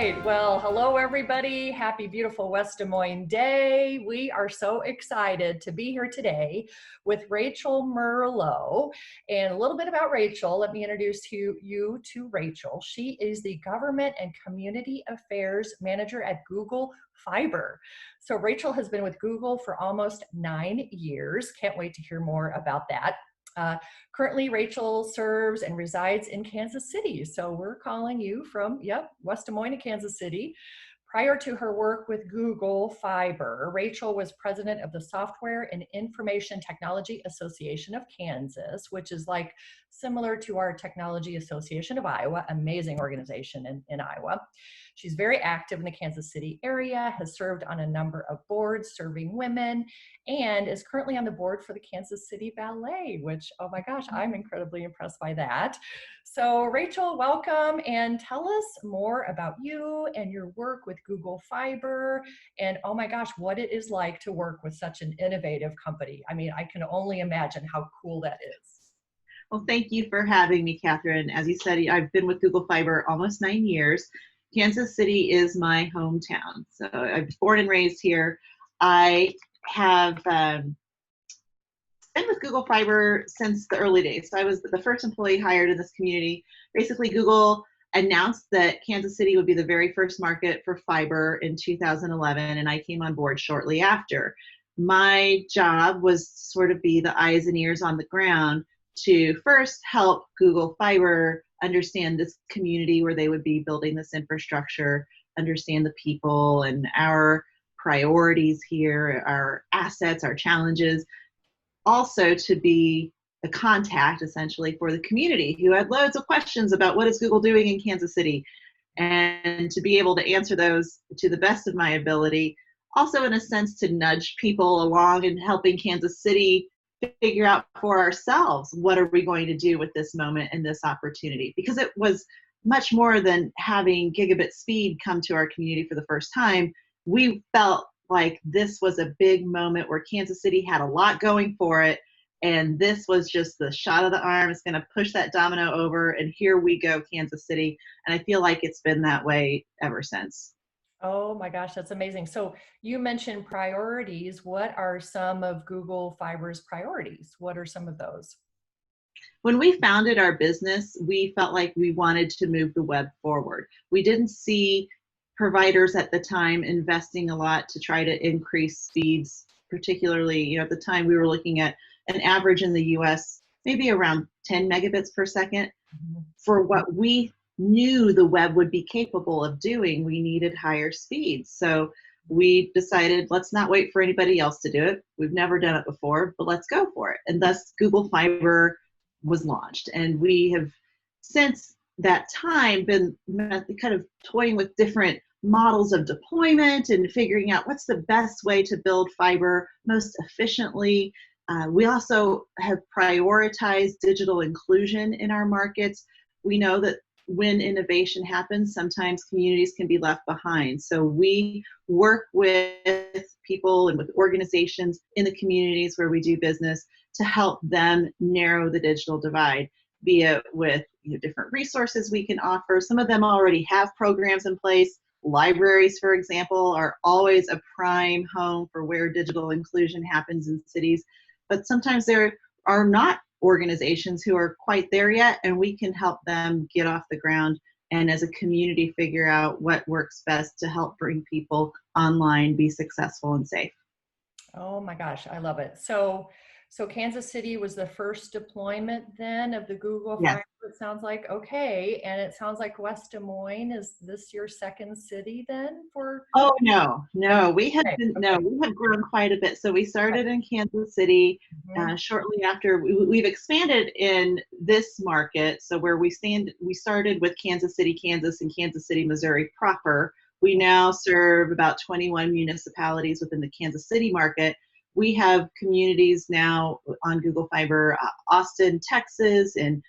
right. Well, hello, everybody. Happy, beautiful West Des Moines Day. We are so excited to be here today with Rachel Merlo. And a little bit about Rachel. Let me introduce you to Rachel. She is the Government and Community Affairs Manager at Google Fiber. So Rachel has been with Google for almost 9 years. Can't wait to hear more about that. Currently, Rachel serves and resides in Kansas City. So we're calling you from, West Des Moines, Kansas City. Prior to her work with Google Fiber, Rachel was president of the Software and Information Technology Association of Kansas, which is like similar to our Technology Association of Iowa, amazing organization in Iowa. She's very active in the Kansas City area, has served on a number of boards serving women, and is currently on the board for the Kansas City Ballet, which, oh my gosh, I'm incredibly impressed by that. So Rachel, welcome, and tell us more about you and your work with Google Fiber, and oh my gosh, what it is like to work with such an innovative company. I mean, I can only imagine how cool that is. Well, thank you for having me, Catherine. As you said, I've been with Google Fiber almost 9 years. Kansas City is my hometown. So I was born and raised here. I have been with Google Fiber since the early days. So I was the first employee hired in this community. Basically, Google announced that Kansas City would be the very first market for fiber in 2011, and I came on board shortly after. My job was sort of be the eyes and ears on the ground to first help Google Fiber understand this community where they would be building this infrastructure, understand the people and our priorities here, our assets, our challenges. Also to be the contact essentially for the community who had loads of questions about what is Google doing in Kansas City, and to be able to answer those to the best of my ability. Also in a sense to nudge people along and helping Kansas City figure out for ourselves, what are we going to do with this moment and this opportunity? Because it was much more than having gigabit speed come to our community for the first time. We felt like this was a big moment where Kansas City had a lot going for it, and this was just the shot of the arm. It's going to push that domino over, and here we go, Kansas City. And I feel like it's been that way ever since. Oh my gosh, that's amazing. So you mentioned priorities. What are some of Google Fiber's priorities? What are some of those? When we founded our business, we felt like we wanted to move the web forward. We didn't see providers at the time investing a lot to try to increase speeds, particularly, at the time we were looking at an average in the US, maybe around 10 megabits per second. Mm-hmm. For what we knew the web would be capable of doing, we needed higher speeds. So we decided, let's not wait for anybody else to do it. We've never done it before, but let's go for it. And thus Google Fiber was launched. And we have since that time been kind of toying with different models of deployment and figuring out what's the best way to build fiber most efficiently. We also have prioritized digital inclusion in our markets. We know that when innovation happens, sometimes communities can be left behind. So we work with people and with organizations in the communities where we do business to help them narrow the digital divide, be it with different resources we can offer. Some of them already have programs in place. Libraries, for example, are always a prime home for where digital inclusion happens in cities. But sometimes there are not organizations who are quite there yet, and we can help them get off the ground and as a community figure out what works best to help bring people online, be successful and safe. Oh my gosh, I love it. So Kansas City was the first deployment then of the Google Fiber, it sounds like. Okay, and it sounds like West Des Moines, is this your second city then for? Oh no, we have grown quite a bit. So we started in Kansas City. Shortly after, we've expanded in this market. So where we started with Kansas City, Kansas, and Kansas City, Missouri proper. We now serve about 21 municipalities within the Kansas City market. We have communities now on Google Fiber, Austin, Texas, and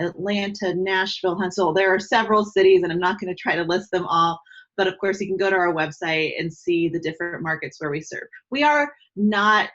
Atlanta, Nashville, Huntsville. There are several cities, and I'm not going to try to list them all. But of course, you can go to our website and see the different markets where we serve. We are not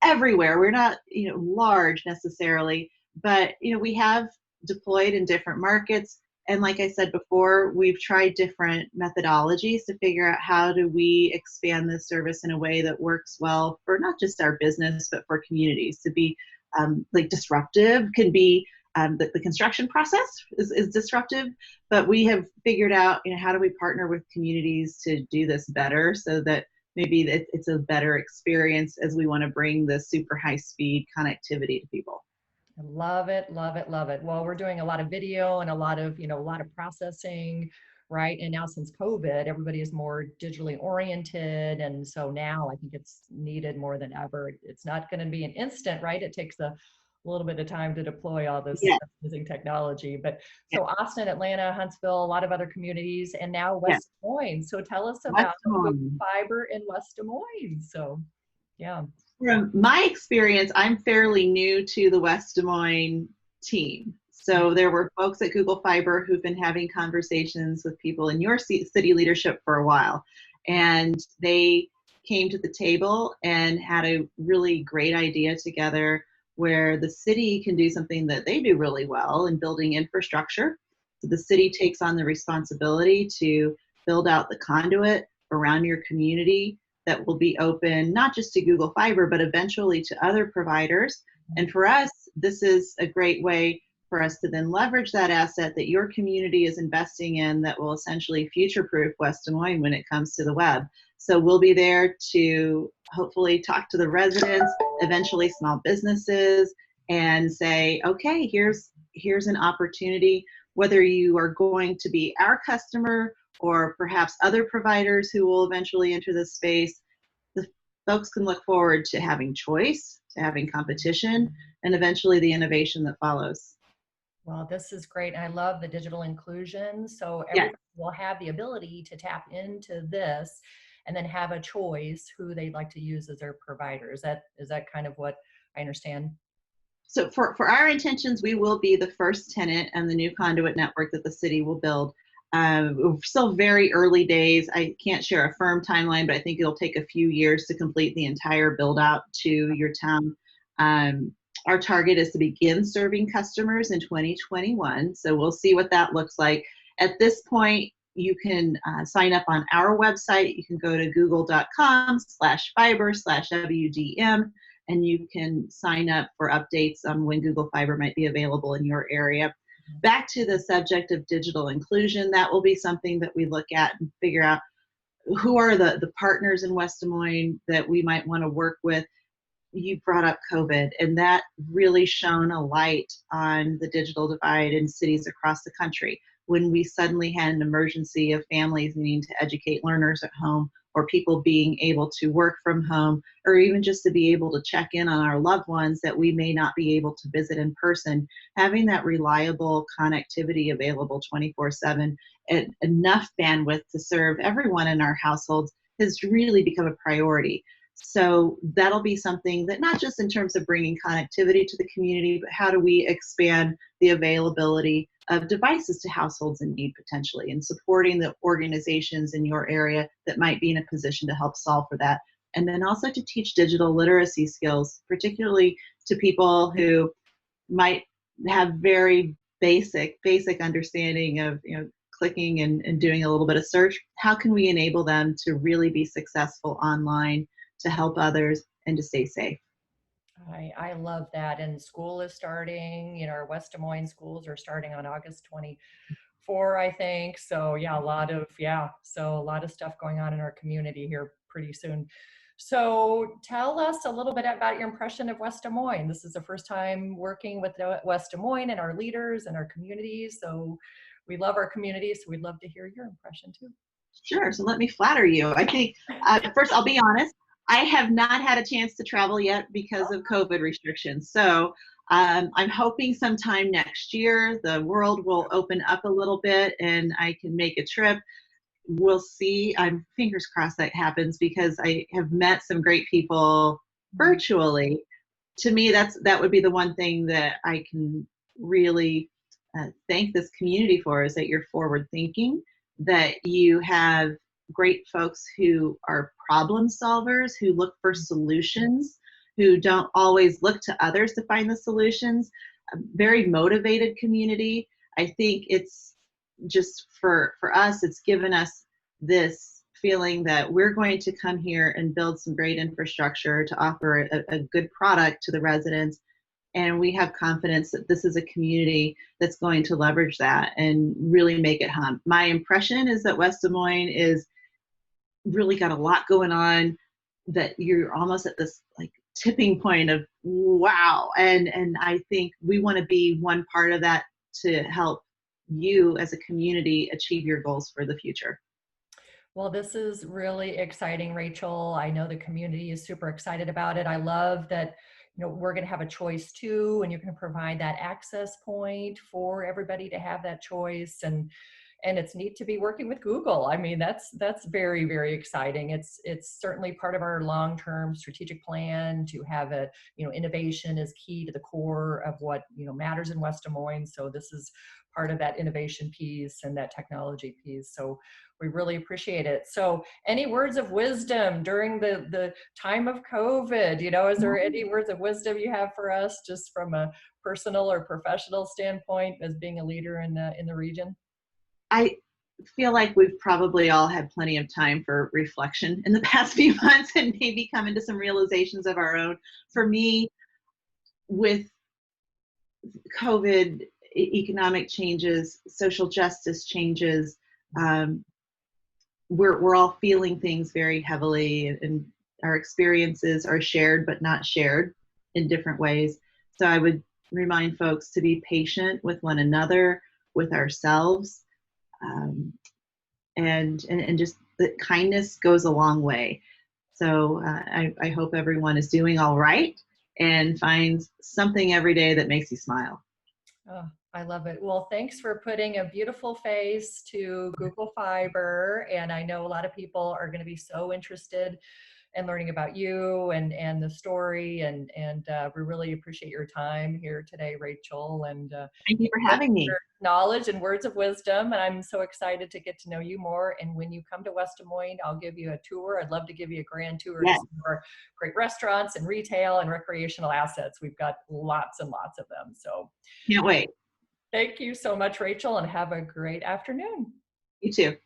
everywhere. We're not, large necessarily, but we have deployed in different markets. And like I said before, we've tried different methodologies to figure out how do we expand this service in a way that works well for not just our business, but for communities. To be like disruptive can be the construction process is disruptive, but we have figured out, how do we partner with communities to do this better so that maybe it's a better experience as we want to bring the super high speed connectivity to people. I love it, love it, love it. Well, we're doing a lot of video and a lot of, a lot of processing, right? And now since COVID, everybody is more digitally oriented. And so now I think it's needed more than ever. It's not going to be an instant, right? It takes a little bit of time to deploy all this Yeah, amazing technology. But yeah, so Austin, Atlanta, Huntsville, a lot of other communities, and now yeah. West Des Moines. So tell us about West Des Google Moines. Fiber in West Des Moines. So yeah. From my experience, I'm fairly new to the West Des Moines team. So there were folks at Google Fiber who've been having conversations with people in your city leadership for a while. And they came to the table and had a really great idea together where the city can do something that they do really well in building infrastructure. So the city takes on the responsibility to build out the conduit around your community that will be open not just to Google Fiber, but eventually to other providers. And for us, this is a great way for us to then leverage that asset that your community is investing in that will essentially future-proof West Des Moines when it comes to the web. So we'll be there to hopefully talk to the residents, eventually small businesses, and say, okay, here's an opportunity, whether you are going to be our customer or perhaps other providers who will eventually enter this space, the folks can look forward to having choice, to having competition, and eventually the innovation that follows. Well, this is great. I love the digital inclusion. So Yeah. everybody will have the ability to tap into this and then have a choice who they'd like to use as their provider. Is that kind of what I understand? So for our intentions, we will be the first tenant and the new conduit network that the city will build. We're still very early days. I can't share a firm timeline, but I think it'll take a few years to complete the entire build out to your town. Our target is to begin serving customers in 2021. So we'll see what that looks like. At this point, you can sign up on our website. You can go to google.com/fiber/WDM, and you can sign up for updates on when Google Fiber might be available in your area. Back to the subject of digital inclusion, that will be something that we look at and figure out who are the partners in West Des Moines that we might want to work with. You brought up COVID, and that really shone a light on the digital divide in cities across the country. When we suddenly had an emergency of families needing to educate learners at home, or people being able to work from home, or even just to be able to check in on our loved ones that we may not be able to visit in person, having that reliable connectivity available 24/7 and enough bandwidth to serve everyone in our households has really become a priority. So that'll be something that not just in terms of bringing connectivity to the community, but how do we expand the availability of devices to households in need potentially, and supporting the organizations in your area that might be in a position to help solve for that. And then also to teach digital literacy skills, particularly to people who might have very basic understanding of clicking and doing a little bit of search. How can we enable them to really be successful online, to help others, and to stay safe? I love that. And school is starting, our West Des Moines schools are starting on August 24, I think. So yeah, a lot of stuff going on in our community here pretty soon. So tell us a little bit about your impression of West Des Moines. This is the first time working with West Des Moines and our leaders and our communities. So we love our community. So we'd love to hear your impression too. Sure. So let me flatter you. I think, first, I'll be honest, I have not had a chance to travel yet because of COVID restrictions. So I'm hoping sometime next year the world will open up a little bit and I can make a trip. We'll see. I'm fingers crossed that happens because I have met some great people virtually. To me, that would be the one thing that I can really thank this community for, is that you're forward thinking, that you have great folks who are problem solvers, who look for solutions, who don't always look to others to find the solutions. A very motivated community. I think it's just for us, it's given us this feeling that we're going to come here and build some great infrastructure to offer a good product to the residents. And we have confidence that this is a community that's going to leverage that and really make it hum. My impression is that West Des Moines is really got a lot going on, that you're almost at this like tipping point of wow. And I think we want to be one part of that to help you as a community achieve your goals for the future. Well, this is really exciting, Rachel. I know the community is super excited about it. I love that, we're going to have a choice too, and you can provide that access point for everybody to have that choice. And it's neat to be working with Google. I mean, that's very, very exciting. It's certainly part of our long-term strategic plan to have a, innovation is key to the core of what, matters in West Des Moines. So this is part of that innovation piece and that technology piece. So we really appreciate it. So any words of wisdom during the time of COVID, is there any words of wisdom you have for us just from a personal or professional standpoint as being a leader in the region? I feel like we've probably all had plenty of time for reflection in the past few months and maybe come into some realizations of our own. For me, with COVID, economic changes, social justice changes, we're all feeling things very heavily, and our experiences are shared but not shared in different ways. So I would remind folks to be patient with one another, with ourselves, and just that kindness goes a long way. So I hope everyone is doing all right and finds something every day that makes you smile. Oh, I love it. Well, thanks for putting a beautiful face to Google Fiber. And I know a lot of people are going to be so interested in learning about you and the story. And we really appreciate your time here today, Rachel. And Thank you for having me. your knowledge and words of wisdom. And I'm so excited to get to know you more. And when you come to West Des Moines, I'll give you a tour. I'd love to give you a grand tour to Yes. some of our great restaurants and retail and recreational assets. We've got lots and lots of them. So Can't wait. thank you so much, Rachel, and have a great afternoon. You too.